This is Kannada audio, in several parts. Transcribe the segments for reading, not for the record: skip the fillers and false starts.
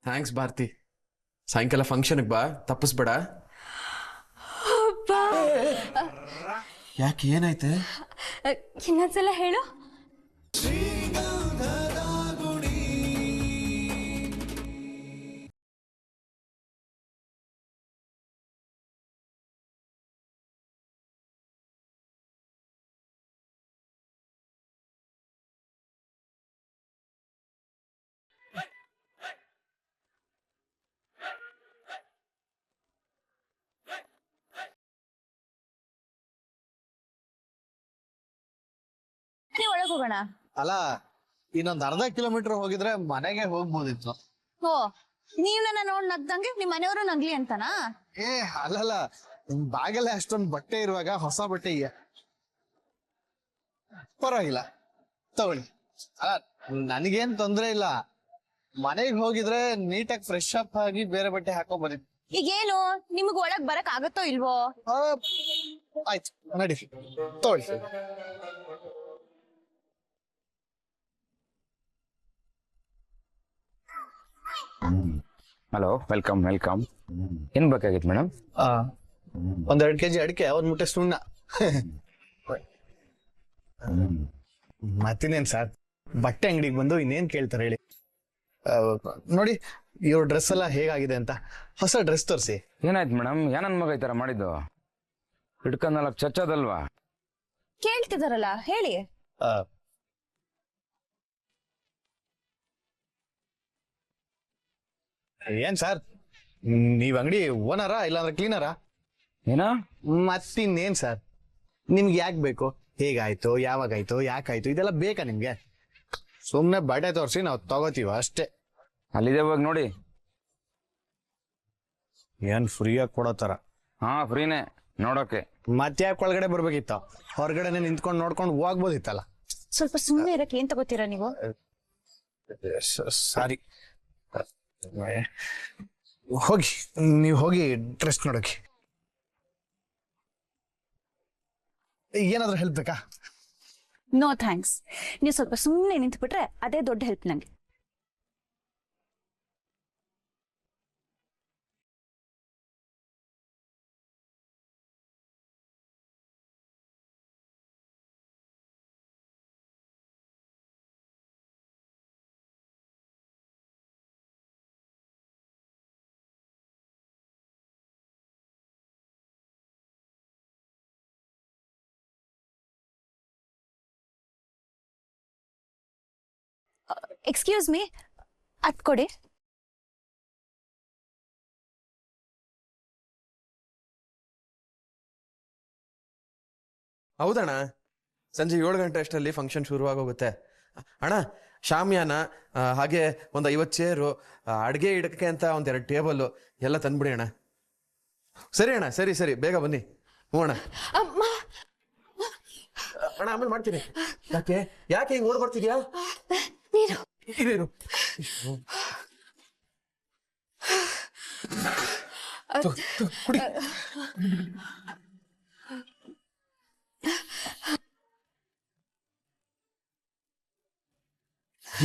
ಥ್ಯಾಂಕ್ಸ್ ಭಾರತಿ. ಸಾಯಂಕಾಲ ಫಂಕ್ಷನ್ಗೆ ಬಾ, ತಪ್ಪಿಸ್ಬೇಡ. ಯಾಕೆ, ಏನಾಯ್ತು? ಇನ್ನೊಂದ್ಸಲ ಹೇಳು. ಒಳಗೆ ಹೋಗೋಣ. ಅಲ್ಲ, ಇನ್ನೊಂದ್ ಅರ್ಧ ಕಿಲೋಮೀಟರ್ ಹೋಗಿದ್ರೆ ಮನೆಗೆ ಹೋಗ್ಬೋದಿತ್ತು. ಓ, ನೀವ್ ನನ್ನ ನೋಡ್ ನಗ್ದಂಗೆ ನಿಮ್ ಮನೆಯವರು ನಗ್ಲಿ ಅಂತನಾ? ಏ ಅಲ್ಲಲ್ಲ, ಬಾಗಲೇ ಅಷ್ಟೊಂದು ಬಟ್ಟೆ ಇರುವಾಗ ಹೊಸ ಬಟ್ಟೆ ಪರವಾಗಿಲ್ಲ, ತಗೊಳ್ಳಿ. ಅಲ್ಲ, ನನಗೇನ್ ತೊಂದ್ರೆ ಇಲ್ಲ. ಮನೆಗೆ ಹೋಗಿದ್ರೆ ನೀಟಾಗಿ ಫ್ರೆಶ್ ಅಪ್ ಆಗಿ ಬೇರೆ ಬಟ್ಟೆ ಹಾಕೋ ಬರೀತಿ. ಈಗೇನು ನಿಮಗ್ ಒಳಗ್ ಬರಕ್ ಆಗತ್ತೋ ಇಲ್ವೋ? ಆಯ್ತು, ನಡಿ, ತಗೊಳ್ಳಿ. Hello, welcome welcome. ಏನ್ ಬೇಕಾಗಿತ್ತು ಮೇಡಮ್? 1-2 kg ಅಡಿಕೆ, 1 ಮುಟ್ಟೆ ಸುಣ್ಣ. ಮತ್ತಿನೇನ್ ಸರ್, ಬಟ್ಟೆ ಅಂಗಡಿಗೆ ಬಂದು ಇನ್ನೇನ್ ಕೇಳ್ತಾರೆ ಹೇಳಿ. ನೋಡಿ, ಇವ್ರ ಡ್ರೆಸ್ ಎಲ್ಲ ಹೇಗಾಗಿದೆ ಅಂತ. ಹೊಸ ಡ್ರೆಸ್ ತೋರಿಸಿ. ಏನಾಯ್ತು ಮೇಡಮ್? ಏನನ್ ಮಗ ಈ ತರ ಮಾಡಿದ್ದು? ಹಿಡ್ಕೊಂಡಲ್ಲ ಚಚ್ಚೋದಲ್ವಾ? ಕೇಳ್ತಿದಾರಲ್ಲ, ಹೇಳಿ. ಏನ್ ಸರ್, ನೀವ್ ಅಂಗಡಿ ಓನರಾ ಇಲ್ಲಾಂದ್ರೆ ಕ್ಲೀನರಾ? ಏನ? ಮತ್ತಿನ್ನೇನ್ ಸರ್, ನಿಮ್ಗೆ ಯಾಕೆ ಬೇಕು, ಹೇಗಾಯ್ತು, ಯಾವಾಗಾಯ್ತು, ಯಾಕಾಯ್ತು, ಇದೆಲ್ಲ ಬೇಕಾ ನಿಮ್ಗೆ? ಸುಮ್ನೆ ಬಟ್ಟೆ ತೋರಿಸಿ ನಾವು ತಗೋತೀವ ಅಷ್ಟೇ. ಅಲ್ಲಿದೆ, ಹೋಗಿ ನೋಡಿ. ಏನ್ ಫ್ರೀಯಾಗಿ ಕೊಡೋ ತರ? ಹಾ, ಫ್ರೀನೇ ನೋಡೋಕೆ. ಮತ್ತೆ ಯಾಕೆ ಒಳಗಡೆ ಬರ್ಬೇಕಿತ್ತು? ಹೊರಗಡೆನೆ ನಿಂತ್ಕೊಂಡು ನೋಡ್ಕೊಂಡು ಹೋಗ್ಬೋದಿತ್ತಲ್ಲ. ಸ್ವಲ್ಪ ಸುಮ್ಮನೆ ಇರಕ್ಕೆ ಏನ್ ತಗೋತೀರಾ ನೀವು? ಸಾರಿ, ಹೋಗಿ, ನೀವು ಹೋಗಿ ಡ್ರೆಸ್ ನೋಡೋಕೆ. ಏನಾದ್ರೂ ಹೆಲ್ಪ್ ಬೇಕಾ? No thanks. ನೀವು ಸ್ವಲ್ಪ ಸುಮ್ಮನೆ ನಿಂತು ಬಿಟ್ರೆ ಅದೇ ದೊಡ್ಡ ಹೆಲ್ಪ್ ನಂಗೆ. ಎಕ್ಸ್ಕ್ಯೂಸ್ ಮೀ, ಅದ್ ಕೊಡಿ. ಹೌದಣ್ಣ, ಸಂಜೆ 7 ಗಂಟೆ ಅಷ್ಟರಲ್ಲಿ ಫಂಕ್ಷನ್ ಶುರುವಾಗೋಗುತ್ತೆ ಅಣ್ಣ. ಶಾಮಿಯಾನ, ಹಾಗೆ ಒಂದು 50 ಚೇರು, ಅಡುಗೆ ಇಡಕ್ಕೆ ಅಂತ 1-2 ಟೇಬಲ್ ಎಲ್ಲ ತಂದ್ಬಿಡಿ ಅಣ್ಣ. ಸರಿ ಅಣ್ಣ, ಸರಿ ಸರಿ, ಬೇಗ ಬನ್ನಿ. ಹ್ಞೂ ಅಣ್ಣ. ಅಣ್ಣ, ಆಮೇಲೆ ಮಾಡ್ತೀನಿ. ಯಾಕೆ ಯಾಕೆ ಹಿಂಗೆ ಓಡ್ ಬರ್ತಿದ್ಯಾ? ಇದೇನು ಕುಡಿ.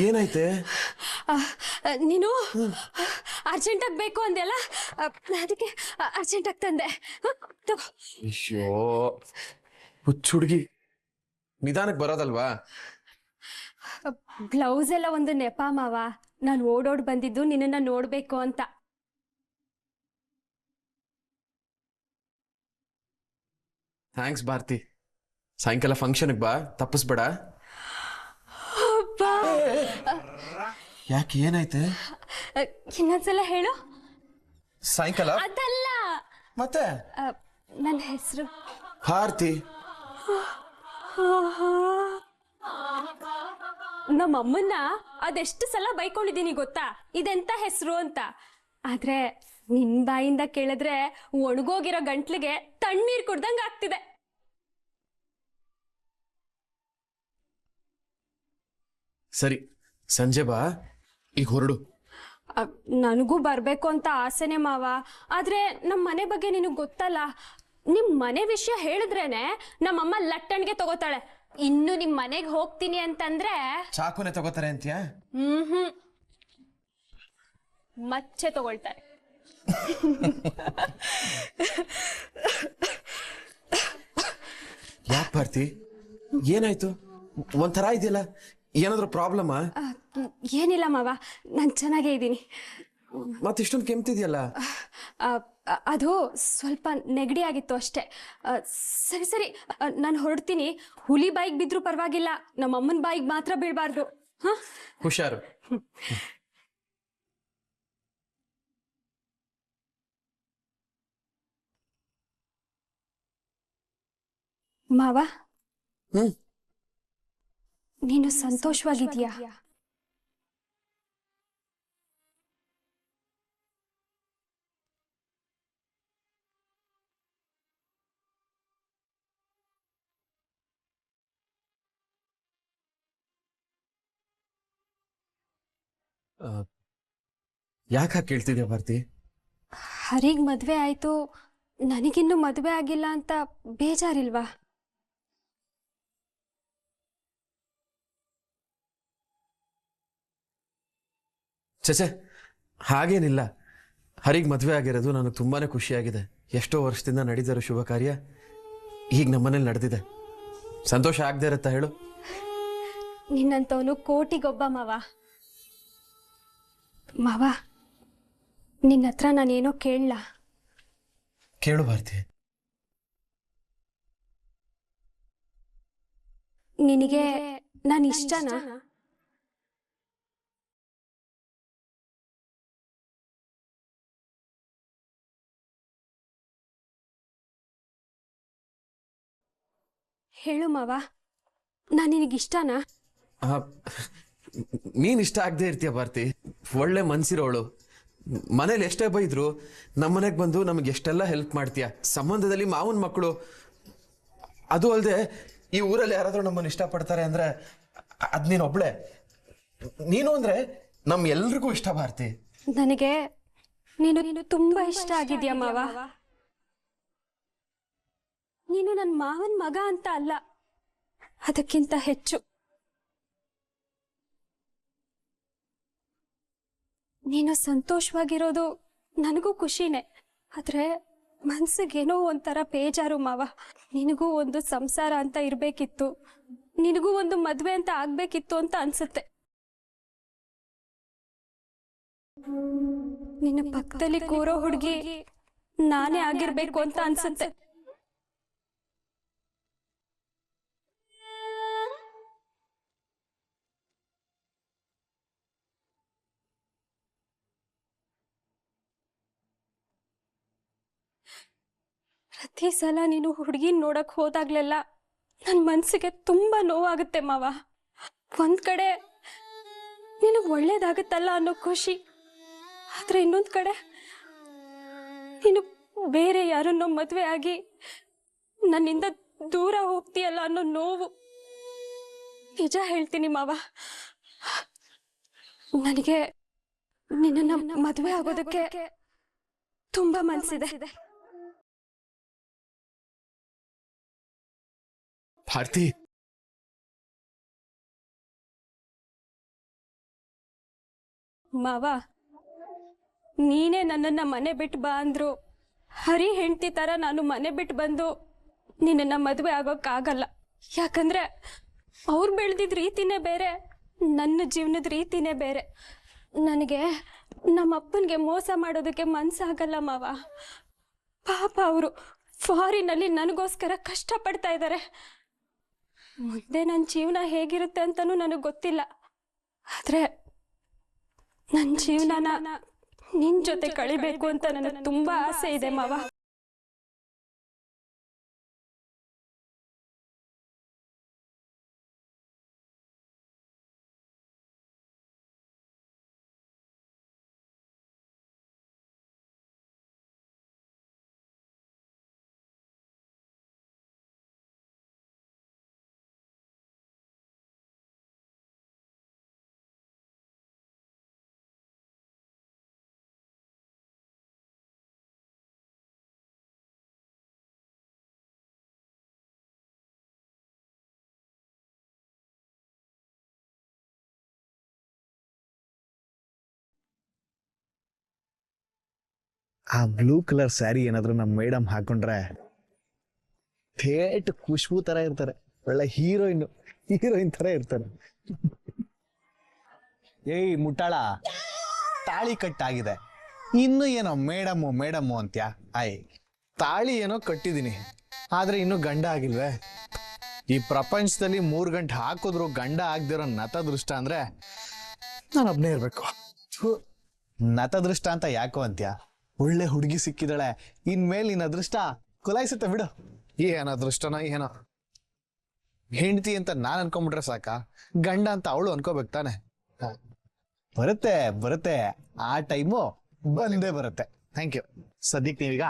ಏನಾಯ್ತೆ? ನೀನು ಅರ್ಜೆಂಟ್ ಆಗಿ ಬೇಕು ಅಂದೆಲ್ಲ, ಅದಕ್ಕೆ ಅರ್ಜೆಂಟ್ ಆಗಿ ತಂದೆ. ಅಯ್ಯೋ, ಹುಚ್ಚು ಹುಡುಗಿ, ನಿಧಾನಕ್ಕೆ ಬರೋದಲ್ವಾ? ಬ್ಲೌಸ್ ಎಲ್ಲ ಒಂದು ನೆಪ ಮಾವ. ನಾನು ಓಡೋಡ್ ಬಂದಿದ್ದು ನಿನ್ನನ್ನ ನೋಡ್ಬೇಕು ಅಂತ. ಥ್ಯಾಂಕ್ಸ್ ಭಾರತಿ. ಸಾಯಂಕಾಲ ಫಂಕ್ಷನ್ಗೆ ಬಾ, ತಪ್ಪಿಸ್ಬೇಡ. ಯಾಕೆ, ಏನಾಯ್ತು? ಇನ್ನೊಂದ್ಸಲ ಹೇಳು. ಸಾಯಂಕಾಲ ಅದಲ್ಲ, ಮತ್ತೆ ನನ್ನ ಹೆಸರು ಭಾರತಿ. ನಮ್ಮಮ್ಮನ್ನ ಅದೆಷ್ಟು ಸಲ ಬೈಕೊಂಡಿದ್ದೀನಿ ಗೊತ್ತಾ, ಇದೆಂತ ಹೆಸರು ಅಂತ. ಆದ್ರೆ ನಿನ್ ಬಾಯಿಂದ ಕೇಳಿದ್ರೆ ಒಣಗೋಗಿರೋ ಗಂಟ್ಲಿಗೆ ತಣ್ಣೀರ್ ಕುಡ್ದಂಗ ಆಗ್ತಿದೆ. ಸರಿ, ಸಂಜೆ ಬಾ, ಈಗ ಹೊರಡು. ನನಗೂ ಬರ್ಬೇಕು ಅಂತ ಆಸೆನೆ ಮಾವ. ಆದ್ರೆ ನಮ್ಮ ಮನೆ ಬಗ್ಗೆ ನಿನಗ್ ಗೊತ್ತಲ್ಲ. ನಿಮ್ ಮನೆ ವಿಷಯ ಹೇಳಿದ್ರೇನೆ ನಮ್ಮಮ್ಮ ಲಟ್ಟಣ್ಗೆ ತಗೋತಾಳೆ. ಇನ್ನು ನಿಮ್ ಮನೆಗೆ ಹೋಗ್ತೀನಿ ಅಂತಂದ್ರೆ ಚಾಕುನೆ ತಗೋತಾರೆ ಅಂತ್ಯಾ? ಮಚ್ಚೆ ತಗೊಳ್ತಾರೆ. ಯಾಕೆ ಭಾರತಿ, ಏನಾಯ್ತು? ಒಂಥರ ಇದೆಯಲ್ಲ, ಏನಾದ್ರೂ ಪ್ರಾಬ್ಲಮಾ? ಏನಿಲ್ಲ ಮಾವ, ನಾನು ಚೆನ್ನಾಗೇ ಇದ್ದೀನಿ. ಮತ್ತಿಷ್ಟೊಂದು ಕೆಮ್ತಿದ್ಯಲ್ಲ? ಅದು ಸ್ವಲ್ಪ ನೆಗಡಿ ಆಗಿತ್ತು ಅಷ್ಟೇ. ಸರಿ ಸರಿ, ನಾನು ಹೊರಡ್ತೀನಿ. ಹುಲಿ ಬಾಯಿಗೆ ಬಿದ್ರೂ ಪರವಾಗಿಲ್ಲ, ನಮ್ಮ ಅಮ್ಮನ ಬಾಯಿಗೆ ಮಾತ್ರ ಬೀಳಬಾರ್ದು. ಹಾ, ಹುಷಾರು. ಮಾವ, ಹ್ಮ್, ನೀನು ಸಂತೋಷವಾಗಿದೀಯಾ? ಯಾಕೆ ಕೇಳ್ತಿದ್ಯಾ ಭಾರತಿ? ಹರಿಗ್ ಮದ್ವೆ ಆಯ್ತು, ನನಗಿನ್ನೂ ಮದ್ವೆ ಆಗಿಲ್ಲ ಅಂತ ಬೇಜಾರಿಲ್ವಾ? ಚಚೆ, ಹಾಗೇನಿಲ್ಲ. ಹರಿಗ್ ಮದುವೆ ಆಗಿರೋದು ನನಗೆ ತುಂಬಾನೇ ಖುಷಿಯಾಗಿದೆ. ಎಷ್ಟೋ ವರ್ಷದಿಂದ ನಡೀತಿರೋ ಶುಭ ಕಾರ್ಯ ಈಗ ನಮ್ಮನೇಲಿ ನಡೆದಿದೆ. ಸಂತೋಷ ಆಗದೆ ಇರುತ್ತಾ ಹೇಳು? ನಿನ್ನಂತವನು ಕೋಟಿಗೊಬ್ಬ ಮಾವ. ಮಾವ, ನಿನ್ನ ಹತ್ರ ನಾನೇನೋ ಕೇಳಲ್ಲ. ಕೇಳು ಭಾರತಿ. ನಿನಗೆ ನಾನು ಇಷ್ಟನಾ? ಹೇಳು ಮಾವ, ನಾನು ನಿನಗಿಷ್ಟನಾ? ಆ, ನೀನ್ ಇಷ್ಟ ಆಗದೆ ಇರ್ತೀಯ ಭಾರತಿ. ಒಳ್ಳೆ ಮನ್ಸಿರೋಳು. ಮನೇಲಿ ಎಷ್ಟೇ ಬೈದ್ರು ನಮ್ಮನೆಗೆ ಬಂದು ನಮಗೆ ಎಷ್ಟೆಲ್ಲ ಹೆಲ್ಪ್ ಮಾಡ್ತೀಯ. ಸಂಬಂಧದಲ್ಲಿ ಮಾವನ ಮಕ್ಕಳು. ಅದು ಅಲ್ಲದೆ ಈ ಊರಲ್ಲಿ ಯಾರಾದ್ರೂ ನಮ್ಮನ್ನು ಇಷ್ಟಪಡ್ತಾರೆ ಅಂದ್ರೆ ಅದ್ ನೀನೊಬ್ಳೆ. ನೀನು ಅಂದ್ರೆ ನಮ್ ಎಲ್ರಿಗೂ ಇಷ್ಟ ಭಾರತಿ. ನನಗೆ ನೀನು ತುಂಬಾ ಇಷ್ಟ ಆಗಿದ್ಯಾ ಮಾವ. ನೀನು ನನ್ನ ಮಾವನ ಮಗ ಅಂತ ಅಲ್ಲ, ಅದಕ್ಕಿಂತ ಹೆಚ್ಚು. ನೀನು ಸಂತೋಷವಾಗಿರೋದು ನನಗೂ ಖುಷಿನೇ. ಆದ್ರೆ ಮನ್ಸಿಗೇನೋ ಒಂಥರ ಬೇಜಾರು ಮಾವ. ನಿನಗೂ ಒಂದು ಸಂಸಾರ ಅಂತ ಇರ್ಬೇಕಿತ್ತು, ನಿನಗೂ ಒಂದು ಮದ್ವೆ ಅಂತ ಆಗ್ಬೇಕಿತ್ತು ಅಂತ ಅನ್ಸುತ್ತೆ. ನಿನ್ನ ಪಕ್ಕದಲ್ಲಿ ಕೂರೋ ಹುಡುಗಿ ನಾನೇ ಆಗಿರ್ಬೇಕು ಅಂತ ಅನ್ಸುತ್ತೆ. ಪ್ರತಿ ಸಲ ನೀನು ಹುಡುಗಿನ ನೋಡಕ್ ಹೋದಾಗ್ಲೆಲ್ಲ ನನ್ನ ಮನ್ಸಿಗೆ ತುಂಬಾ ನೋವಾಗುತ್ತೆ ಮಾವ. ಒಂದ್ ಕಡೆ ನಿನಗೆ ಒಳ್ಳೇದಾಗುತ್ತಲ್ಲ ಅನ್ನೋ ಖುಷಿ, ಆದ್ರೆ ಇನ್ನೊಂದ್ ಕಡೆ ನೀನು ಬೇರೆ ಯಾರನ್ನೋ ಮದ್ವೆ ಆಗಿ ನನ್ನಿಂದ ದೂರ ಹೋಗ್ತೀಯಲ್ಲ ಅನ್ನೋ ನೋವು. ನಿಜ ಹೇಳ್ತೀನಿ ಮಾವ, ನನಗೆ ನಿನ್ನ ಮದ್ವೆ ಆಗೋದಕ್ಕೆ ತುಂಬಾ ಮನ್ಸಿದೆ. ಭಾರತಿ, ಮಾವ, ನೀನೇ ನನ್ನನ್ನ ಮನೆ ಬಿಟ್ಟು ಬಾ ಅಂದ್ರು ಹರಿ ಹೆಂಡತಿ ತರ ನಾನು ಮನೆ ಬಿಟ್ಟು ಬಂದು ನಿನ್ನ ಮದುವೆ ಆಗೋಕ್ಕಾಗಲ್ಲ. ಯಾಕಂದ್ರೆ ಅವ್ರು ಬೆಳೆದಿದ್ದ ರೀತಿನೇ ಬೇರೆ, ನನ್ನ ಜೀವನದ ರೀತಿನೇ ಬೇರೆ. ನನಗೆ ನಮ್ಮ ಅಪ್ಪನಿಗೆ ಮೋಸ ಮಾಡೋದಕ್ಕೆ ಮನ್ಸಾಗಲ್ಲ ಮಾವ. ಪಾಪ ಅವರು ಫಾರಿನಲ್ಲಿ ನನಗೋಸ್ಕರ ಕಷ್ಟಪಡ್ತಾ ಇದ್ದಾರೆ. ಮುಂದೆ ನನ್ನ ಜೀವನ ಹೇಗಿರುತ್ತೆ ಅಂತನೂ ನನಗೆ ಗೊತ್ತಿಲ್ಲ. ಆದ್ರೆ ನನ್ನ ಜೀವನನ ನಿನ್ ಜೊತೆ ಕಳಿಬೇಕು ಅಂತ ನನಗೆ ತುಂಬಾ ಆಸೆ ಇದೆ ಮಾವ. ಆ ಬ್ಲೂ ಕಲರ್ ಸ್ಯಾರಿ ಏನಾದ್ರು ನಮ್ಮ ಮೇಡಮ್ ಹಾಕೊಂಡ್ರೆ ಥೇಟ್ ಖುಷ್ಬು ತರ ಇರ್ತಾರೆ, ಒಳ್ಳೆ ಹೀರೋಯಿನ್ ತರ ಇರ್ತಾರೆ. ಏಯ್ ಮುಟ್ಟಾಳ, ತಾಳಿ ಕಟ್ಟಾಗಿದೆ, ಇನ್ನು ಏನೋ ಮೇಡಮ್ಮು ಅಂತ್ಯಾ? ತಾಳಿ ಏನೋ ಕಟ್ಟಿದೀನಿ, ಆದ್ರೆ ಇನ್ನು ಗಂಡ ಆಗಿಲ್ವೇ? ಈ ಪ್ರಪಂಚದಲ್ಲಿ 3 ಗಂಟೆ ಹಾಕಿದ್ರು ಗಂಡ ಆಗದಿರೋ ನತದೃಷ್ಟ ಅಂದ್ರೆ ನಾನೊಬ್ನೇ ಇರ್ಬೇಕು. ನತದೃಷ್ಟ ಅಂತ ಯಾಕೋ ಅಂತ್ಯಾ? ಒಳ್ಳೆ ಹುಡುಗಿ ಸಿಕ್ಕಿದಾಳೆ, ಇನ್ಮೇಲೆ ನಿನ್ನ ಅದೃಷ್ಟ ಕುಲಾಯಿಸುತ್ತೆ ಬಿಡು. ಏನ ಅದೃಷ್ಟನೋ ಏನೋ. ಹೆಂಡತಿ ಅಂತ ನಾನ್ ಅನ್ಕೊಂಡ್ಬಿಟ್ರೆ ಸಾಕ, ಗಂಡ ಅಂತ ಅವಳು ಅನ್ಕೋಬೇಕು ತಾನೆ. ಬರುತ್ತೆ ಆ ಟೈಮು ಬಂದೇ ಬರುತ್ತೆ. Thank you. ಸದ್ಯಕ್ಕೆ ನೀವೀಗ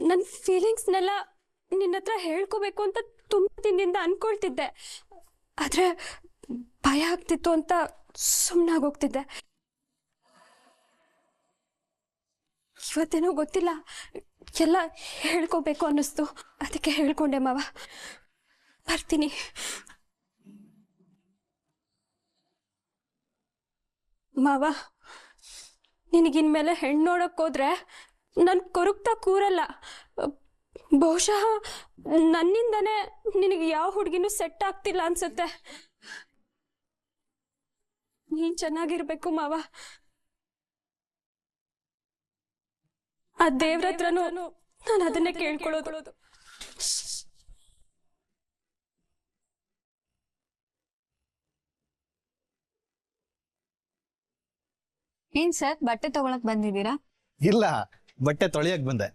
ನನ್ನ ಫೀಲಿಂಗ್ಸ್ನೆಲ್ಲ ನಿನ್ನ ಹತ್ರ ಹೇಳ್ಕೋಬೇಕು ಅಂತ ತುಂಬ ದಿನದಿಂದ ಅನ್ಕೊಳ್ತಿದ್ದೆ, ಆದ್ರೆ ಭಯ ಆಗ್ತಿತ್ತು ಅಂತ ಸುಮ್ಮನಾಗೋಗ್ತಿದ್ದೆ. ಇವತ್ತೇನೋ ಗೊತ್ತಿಲ್ಲ, ಎಲ್ಲ ಹೇಳ್ಕೋಬೇಕು ಅನ್ನಿಸ್ತು, ಅದಕ್ಕೆ ಹೇಳ್ಕೊಂಡೆ ಮಾವ. ಬರ್ತೀನಿ. ಮಾವ, ನಿನಗಿನ್ಮೇಲೆ ಹೆಣ್ಣು ನೋಡಕ್ ಹೋದ್ರೆ ನನ್ ಕೊರಗ್ತಾ ಕೂರಲ್ಲ. ಬಹುಶಃ ನನ್ನಿಂದನೇ ನಿನಗೆ ಯಾವ ಹುಡುಗಿನೂ ಸೆಟ್ ಆಗ್ತಿಲ್ಲ ಅನ್ಸುತ್ತೆ. ನೀನ್ ಚೆನ್ನಾಗಿರ್ಬೇಕು ಮಾವ. ಆ ದೇವ್ರ ಹತ್ರನೂ ನಾನು ಅದನ್ನೇ ಕೇಳ್ಕೊಳ್ಳೋದು. ಏನ್ ಸರ್, ಬಟ್ಟೆ ತಗೊಳಕ್ ಬಂದಿದ್ದೀರಾ? ಇಲ್ಲ, ಬಟ್ಟೆ ತೊಳೆಯಕ್ ಬಂದೆ.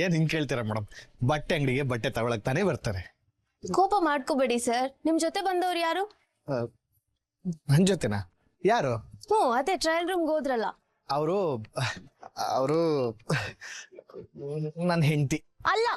ಏನ್ ಹಿಂಗ್ ಕೇಳ್ತೀರಾ ಮೇಡಮ್? ಬಟ್ಟೆ ಅಂಗಡಿಗೆ ಬಟ್ಟೆ ತಗೊಳಕ್ ತಾನೇ ಬರ್ತಾರೆ. ಕೋಪ ಮಾಡ್ಕೋಬೇಡಿ ಸರ್. ನಿಮ್ ಜೊತೆ ಬಂದವ್ರು ಯಾರು? ನನ್ ಜೊತೆನಾ? ಯಾರು? ಅದೇ ಟ್ರಯಲ್ ರೂಮ್ಗೆ ಹೋದ್ರಲ್ಲ. ಅವರು ನನ್ನ ಹೆಂಡತಿ. ಅಲ್ಲ